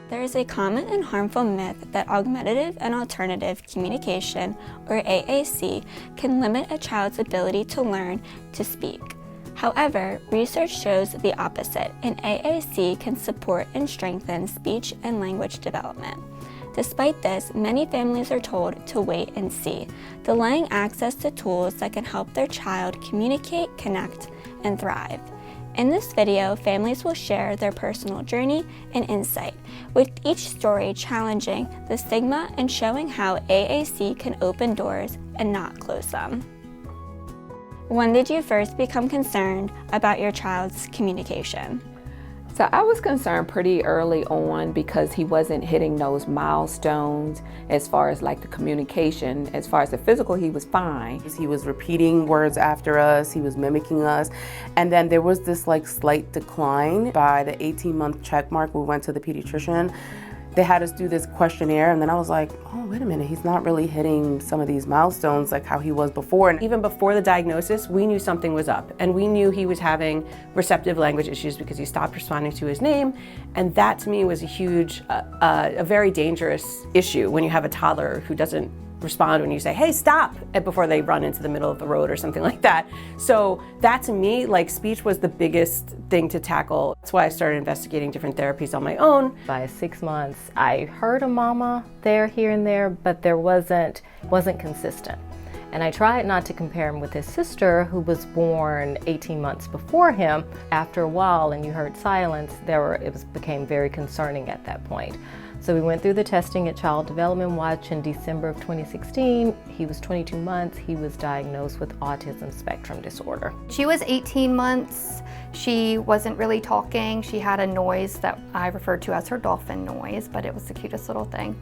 There is a common and harmful myth that augmentative and alternative communication, or AAC, can limit a child's ability to learn to speak. However, research shows the opposite, and AAC can support and strengthen speech and language development. Despite this, many families are told to wait and see, delaying access to tools that can help their child communicate, connect, and thrive. In this video, families will share their personal journey and insight, with each story challenging the stigma and showing how AAC can open doors and not close them. When did you first become concerned about your child's communication? So I was concerned pretty early on because he wasn't hitting those milestones as far as like the communication. As far as the physical, he was fine. He was repeating words after us, he was mimicking us, and then there was this like slight decline. By the 18-month check mark, we went to the pediatrician. They had us do this questionnaire, and then I was like, oh, wait a minute, he's not really hitting some of these milestones like how he was before. And even before the diagnosis, we knew something was up, and we knew he was having receptive language issues because he stopped responding to his name, and that to me was a huge, a very dangerous issue when you have a toddler who doesn't respond when you say, hey, stop, before they run into the middle of the road or something like that. So that to me, like, speech was the biggest thing to tackle. That's why I started investigating different therapies on my own. By 6 months, I heard a mama there, here and there, but there wasn't consistent. And I tried not to compare him with his sister, who was born 18 months before him. After a while, and you heard silence, became very concerning at that point. So we went through the testing at Child Development Watch in December of 2016. He was 22 months. He was diagnosed with autism spectrum disorder. She was 18 months. She wasn't really talking. She had a noise that I referred to as her dolphin noise, but it was the cutest little thing.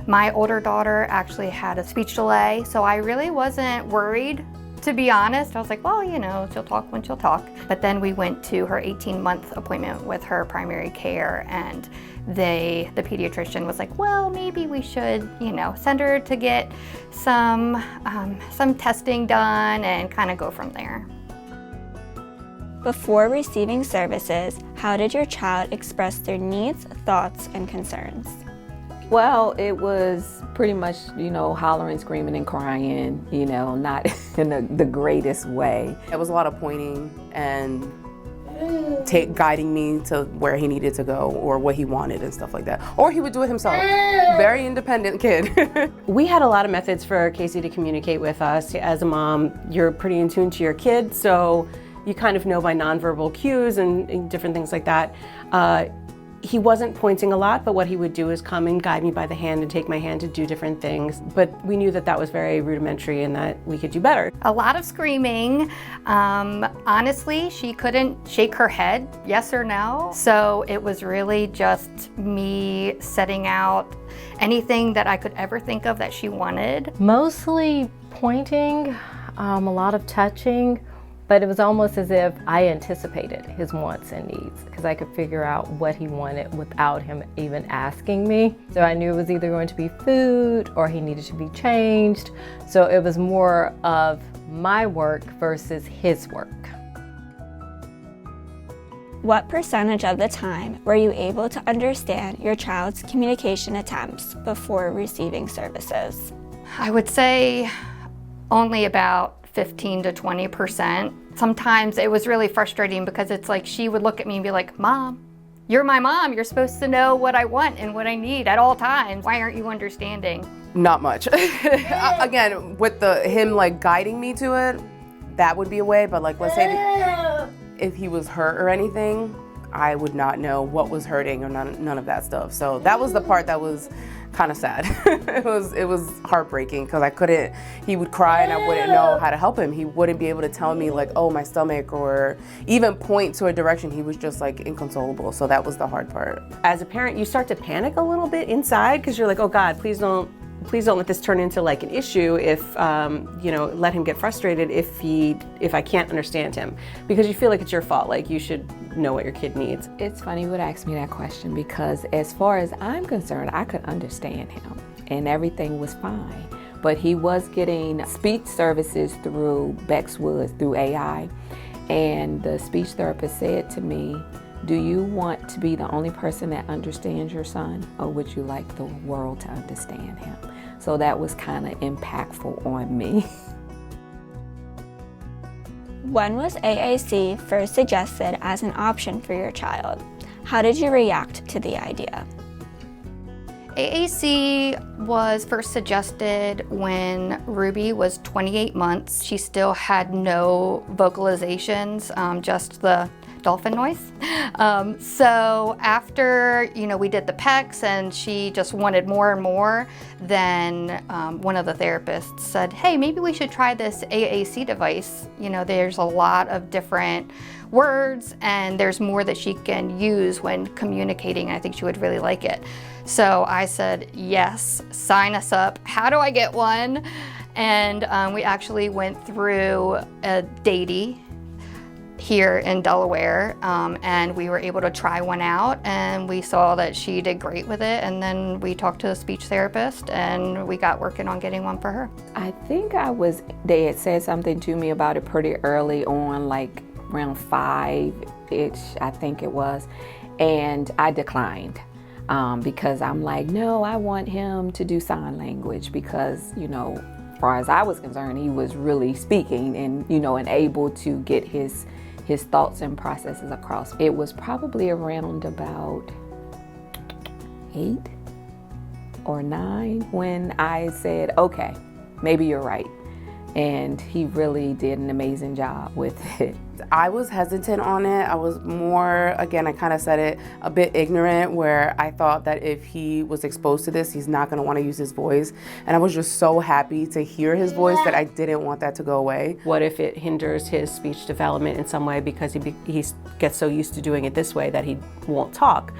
My older daughter actually had a speech delay, so I really wasn't worried. To be honest, I was like, well, you know, she'll talk when she'll talk. But then we went to her 18-month appointment with her primary care, and the pediatrician was like, well, maybe we should, you know, send her to get some testing done and kind of go from there. Before receiving services, how did your child express their needs, thoughts, and concerns? Well, it was pretty much, you know, hollering, screaming, and crying, you know, not in the greatest way. it was a lot of pointing and guiding me to where he needed to go or what he wanted and stuff like that. Or he would do it himself. Very independent kid. We had a lot of methods for Casey to communicate with us. As a mom, you're pretty in tune to your kid, so you kind of know by nonverbal cues and different things like that. He wasn't pointing a lot, but what he would do is come and guide me by the hand and take my hand to do different things. But we knew that that was very rudimentary and that we could do better. A lot of screaming. Honestly, she couldn't shake her head, yes or no. So it was really just me setting out anything that I could ever think of that she wanted. Mostly pointing, a lot of touching, but it was almost as if I anticipated his wants and needs because I could figure out what he wanted without him even asking me. So I knew it was either going to be food or he needed to be changed. So it was more of my work versus his work. What percentage of the time were you able to understand your child's communication attempts before receiving services? I would say only about 15 to 20%. Sometimes it was really frustrating because it's like she would look at me and be like, Mom, you're my mom. You're supposed to know what I want and what I need at all times. Why aren't you understanding? Not much. Again, with him like guiding me to it, that would be a way, but like let's say if he was hurt or anything, I would not know what was hurting or none of that stuff. So that was the part that was kind of sad. It was heartbreaking because he would cry and I wouldn't know how to help him. He wouldn't be able to tell me like, oh, my stomach, or even point to a direction. He was just like inconsolable. So that was the hard part. As a parent, you start to panic a little bit inside because you're like, oh God, please don't let this turn into like an issue if, let him get frustrated if I can't understand him, because you feel like it's your fault, like you should know what your kid needs. It's funny you would ask me that question because as far as I'm concerned, I could understand him and everything was fine. But he was getting speech services through Bexwoods, through AI. And the speech therapist said to me do you want to be the only person that understands your son, or would you like the world to understand him? So that was kind of impactful on me. When was AAC first suggested as an option for your child? How did you react to the idea? AAC was first suggested when Ruby was 28 months. She still had no vocalizations, just the dolphin noise. So after, we did the PECs and she just wanted more and more, then one of the therapists said, hey, maybe we should try this AAC device. There's a lot of different words and there's more that she can use when communicating, and I think she would really like it. So I said, yes, sign us up. How do I get one? And we actually went through a DAIDY here in Delaware, and we were able to try one out, and we saw that she did great with it, and then we talked to a speech therapist and we got working on getting one for her. I think they had said something to me about it pretty early on, like around 5-ish, I think it was, and I declined. Because I'm like, no, I want him to do sign language because, as far as I was concerned, he was really speaking and, and able to get his thoughts and processes across. It was probably around about 8 or 9 when I said, okay, maybe you're right. And he really did an amazing job with it. I was hesitant on it. I was more, again, I kind of said it, a bit ignorant, where I thought that if he was exposed to this, he's not going to want to use his voice. And I was just so happy to hear his voice that I didn't want that to go away. What if it hinders his speech development in some way because he gets so used to doing it this way that he won't talk?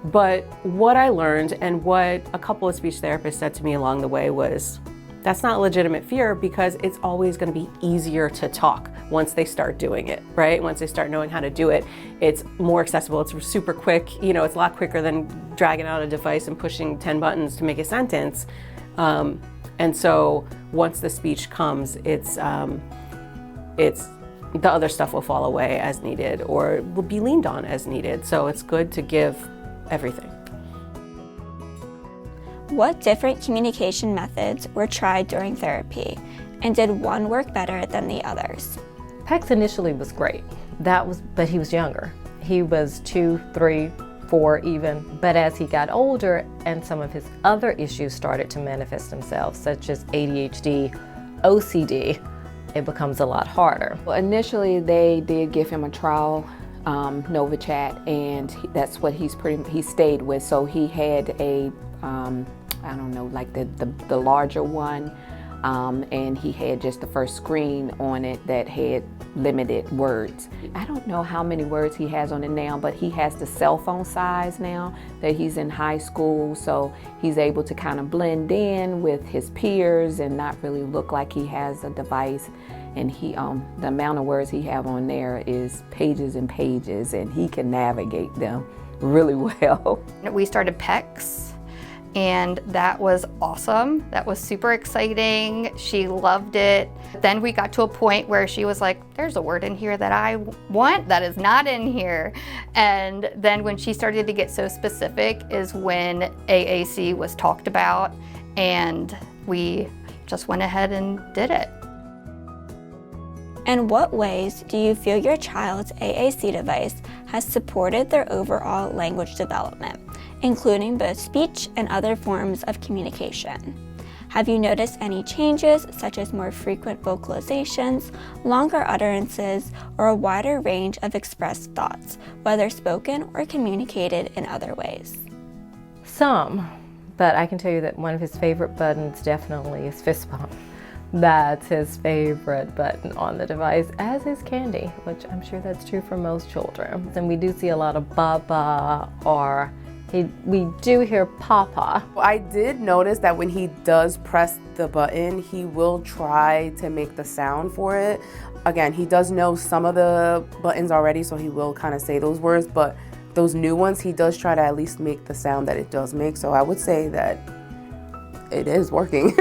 But what I learned and what a couple of speech therapists said to me along the way was, that's not a legitimate fear because it's always going to be easier to talk once they start doing it, right? Once they start knowing how to do it, it's more accessible, it's super quick, it's a lot quicker than dragging out a device and pushing 10 buttons to make a sentence. And so once the speech comes, it's the other stuff will fall away as needed or will be leaned on as needed. So it's good to give everything. What different communication methods were tried during therapy, and did one work better than the others? PECS initially was great. But he was younger. He was 2, 3, 4 even. But as he got older and some of his other issues started to manifest themselves, such as ADHD, OCD, it becomes a lot harder. Well, initially they did give him a trial NovaChat, and that's what he stayed with. So he had a I don't know, like the larger one, and he had just the first screen on it that had limited words. I don't know how many words he has on it now, but he has the cell phone size now that he's in high school, so he's able to kind of blend in with his peers and not really look like he has a device. And the amount of words he have on there is pages and pages, and he can navigate them really well. We started PECs. And that was awesome. That was super exciting. She loved it. Then we got to a point where she was like, there's a word in here that I want that is not in here. And then when she started to get so specific is when AAC was talked about, and we just went ahead and did it. In what ways do you feel your child's AAC device has supported their overall language development, including both speech and other forms of communication? Have you noticed any changes, such as more frequent vocalizations, longer utterances, or a wider range of expressed thoughts, whether spoken or communicated in other ways? Some, but I can tell you that one of his favorite buttons definitely is fist bump. That's his favorite button on the device, as is candy, which I'm sure that's true for most children. And we do see a lot of baba, or we do hear papa. I did notice that when he does press the button, he will try to make the sound for it. Again, he does know some of the buttons already, so he will kind of say those words, but those new ones, he does try to at least make the sound that it does make. So I would say that it is working.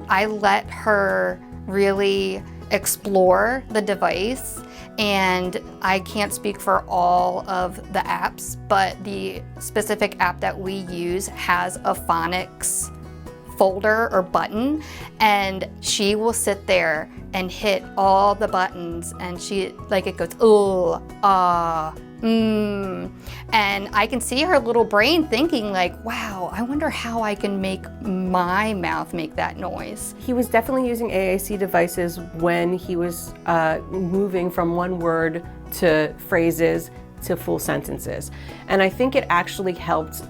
I let her really explore the device, and I can't speak for all of the apps, but the specific app that we use has a phonics folder or button, and she will sit there and hit all the buttons, and it goes, oh, ah, and I can see her little brain thinking like, wow, I wonder how I can make my mouth make that noise. He was definitely using AAC devices when he was moving from one word to phrases to full sentences. And I think it actually helped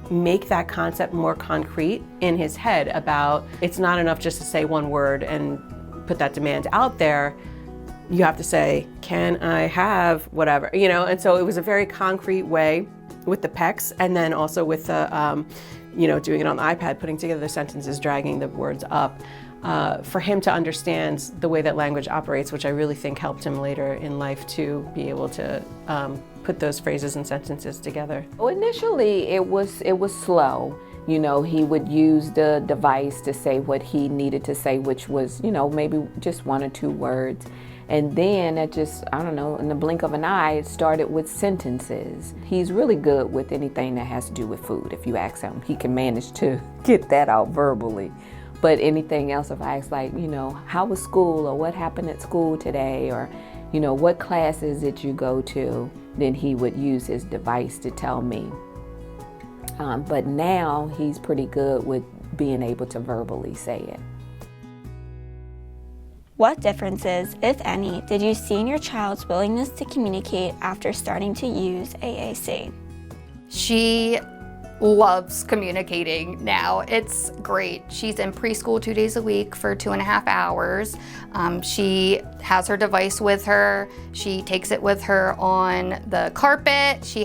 make that concept more concrete in his head about it's not enough just to say one word and put that demand out there. You have to say, can I have whatever, and so it was a very concrete way with the PECs, and then also with the, doing it on the iPad, putting together the sentences, dragging the words up, for him to understand the way that language operates, which I really think helped him later in life to be able to put those phrases and sentences together. Well, initially it was slow. He would use the device to say what he needed to say, which was, maybe just 1 or 2 words. And then it just, I don't know, in the blink of an eye, it started with sentences. He's really good with anything that has to do with food. If you ask him, he can manage to get that out verbally. But anything else, if I ask how was school, or what happened at school today, or, what classes did you go to, then he would use his device to tell me. But now he's pretty good with being able to verbally say it. What differences, if any, did you see in your child's willingness to communicate after starting to use AAC? She loves communicating now. It's great. She's in preschool 2 days a week for 2.5 hours. She has her device with her. She takes it with her on the carpet. She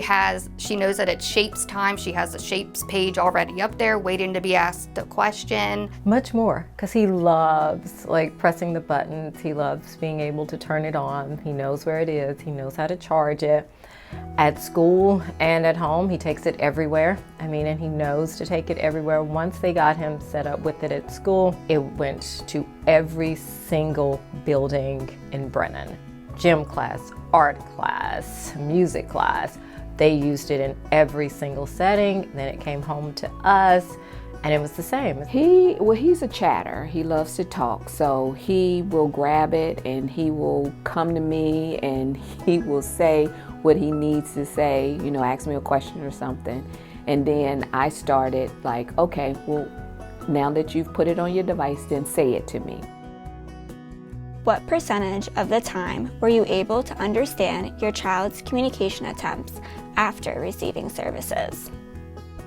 knows that it's shapes time. She has the shapes page already up there waiting to be asked a question. Much more, because he loves pressing the buttons. He loves being able to turn it on. He knows where it is. He knows how to charge it. At school and at home, he takes it everywhere. And he knows to take it everywhere. Once they got him set up with it at school, it went to every single building in Brennan. Gym class, art class, music class. They used it in every single setting. Then it came home to us, and it was the same. He's a chatter. He loves to talk. So he will grab it and he will come to me and he will say what he needs to say, ask me a question or something. And then I started okay, well, now that you've put it on your device, then say it to me. What percentage of the time were you able to understand your child's communication attempts after receiving services?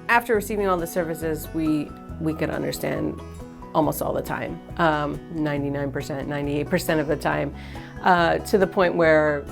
After receiving all the services, we could understand almost all the time, 99%, 98% of the time, to the point where,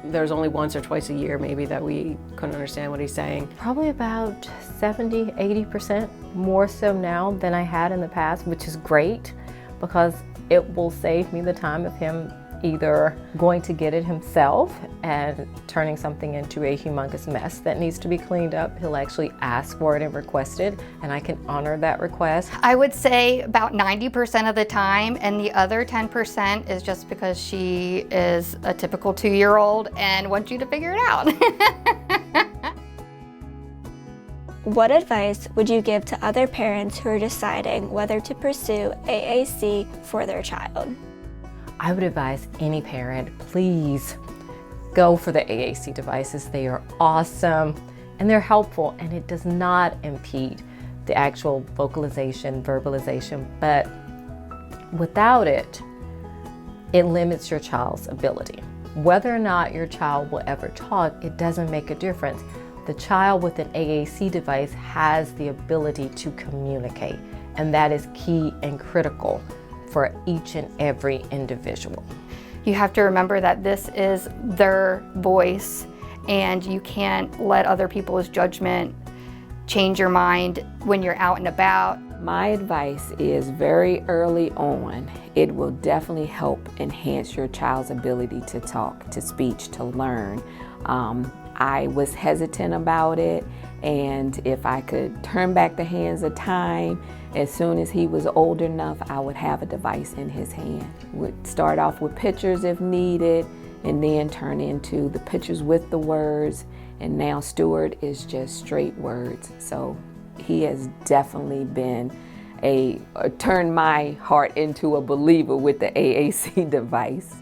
there's only once or twice a year maybe that we couldn't understand what he's saying. Probably about 70, 80% more so now than I had in the past, which is great because it will save me the time of him either going to get it himself and turning something into a humongous mess that needs to be cleaned up. He'll actually ask for it and request it, and I can honor that request. I would say about 90% of the time, and the other 10% is just because she is a typical 2-year-old and wants you to figure it out. What advice would you give to other parents who are deciding whether to pursue AAC for their child? I would advise any parent, please go for the AAC devices. They are awesome and they're helpful, and it does not impede the actual vocalization, verbalization, but without it, it limits your child's ability. Whether or not your child will ever talk, it doesn't make a difference. The child with an AAC device has the ability to communicate, and that is key and critical for each and every individual. You have to remember that this is their voice, and you can't let other people's judgment change your mind when you're out and about. My advice is very early on, it will definitely help enhance your child's ability to talk, to speech, to learn. I was hesitant about it, and if I could turn back the hands of time, as soon as he was old enough, I would have a device in his hand. Would start off with pictures if needed, and then turn into the pictures with the words, and now Stuart is just straight words. So he has definitely been turned my heart into a believer with the AAC device.